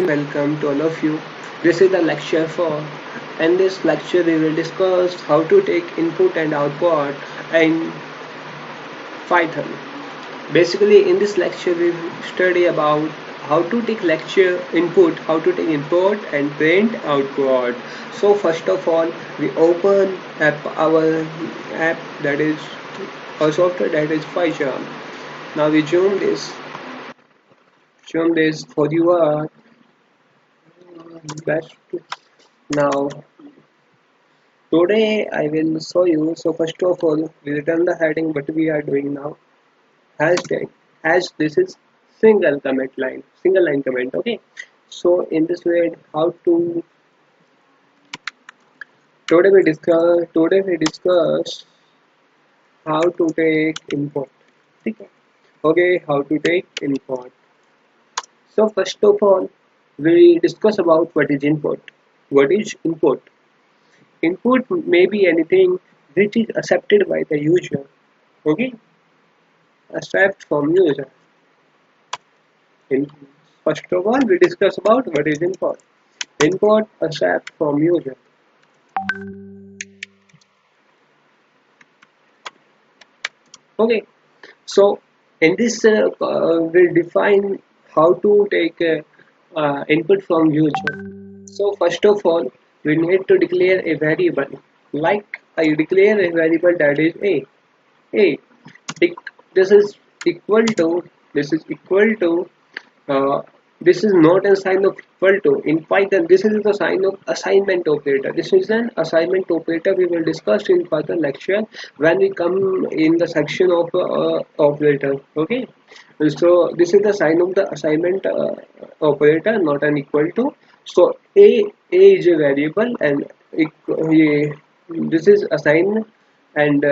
welcome to all of you. This is the lecture 4. In this lecture, we will discuss how to take input and output in Python. Basically, in this lecture, we will study about how to take lecture input, how to take input and print output. So first of all, we open our app that is a software that is Python. Now we zoom this for your best. Now today I will show you. So first of all, we return the heading. What we are doing now? Hashtag. As this is single line comment. Okay. So in this way, how to today we discuss how to take input. Okay. Okay. How to take input. So first of all, we discuss about what is input. What is input? Input may be anything which is accepted by the user. Okay, accept from user. In, First of all, we discuss about what is input. Input accept from user. Okay, so in this we'll define how to take input from user. So first of all, we need to declare a variable. Like I declare a variable that is a. A. This is equal to. This is equal to. Uh, this is not a sign of equal to. In Python, this is the sign of assignment operator. This is an assignment operator we will discuss in further lecture when we come in the section of operator. Okay. So this is the sign of the assignment operator, not an equal to. So a is a variable and this is assigned and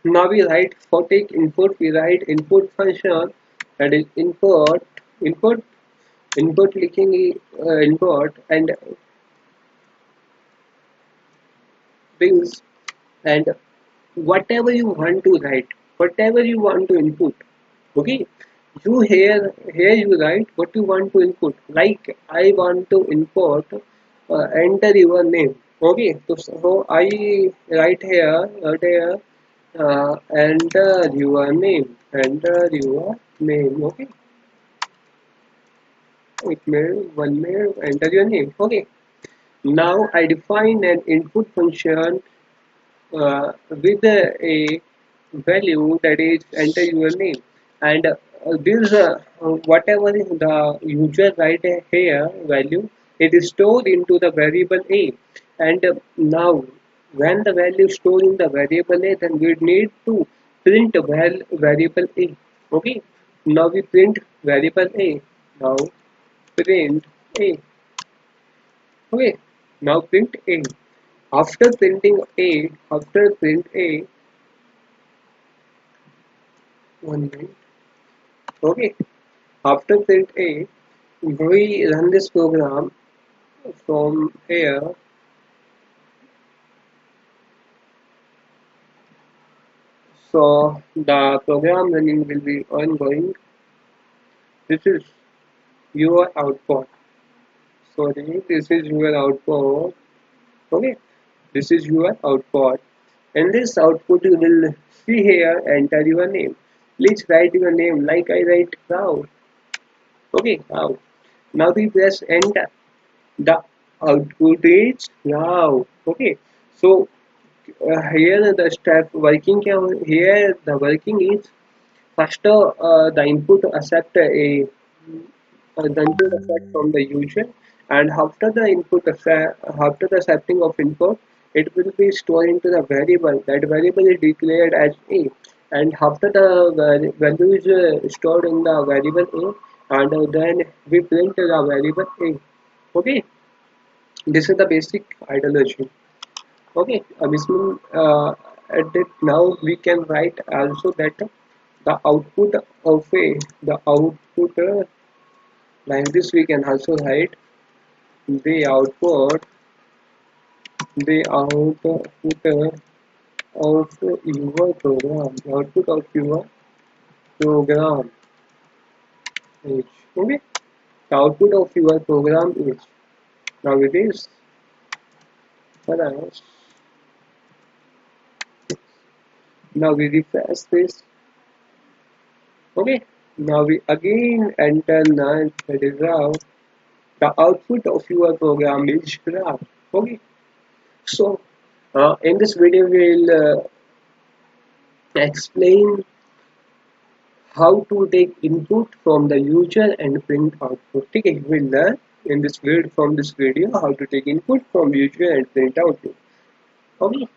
now we write for take input we write input function that is input input लिखेंगे input and brings and whatever you want to write whatever you want to input. Okay, you here you write what you want to input. Like I want to input enter your name. Okay, so I write here enter your name. Enter your name. Okay, one mail. Enter your name. Okay. Now I define an input function with a value that is enter your name, and this whatever the user write here value, it is stored into the variable a, and now when the value stored in the variable a, then we need to print variable a. Okay, now we print variable a. Now print a. Okay, now print a. After print a, one minute. Okay, after print a, we run this program from here. So the program running will be ongoing. This is your output. Sorry, this is your output. Okay, this is your output. In this output, you will see here enter your name. Please write your name like I write now. Okay, now. Now we press enter. The output is now. Okay, so here the step working here the working is first the input accept a the input accept from the user, and after the accepting of input, it will be stored into the variable. That variable is declared as a, and after the value is stored in the variable a, and then we print the variable a. Okay, this is the basic ideology. Okay, at that now we can write also that the output of a the output like this we can also write the output of your program, the output of your program is okay. the output of your program is. Now it is. Alright. Now we refresh this. Okay. Now we again enter null, that is graph. The output of your program is graph. Okay. So in this video we'll explain how to take input from the user and print output. Okay, we'll learn in this video how to take input from user and print output. Okay,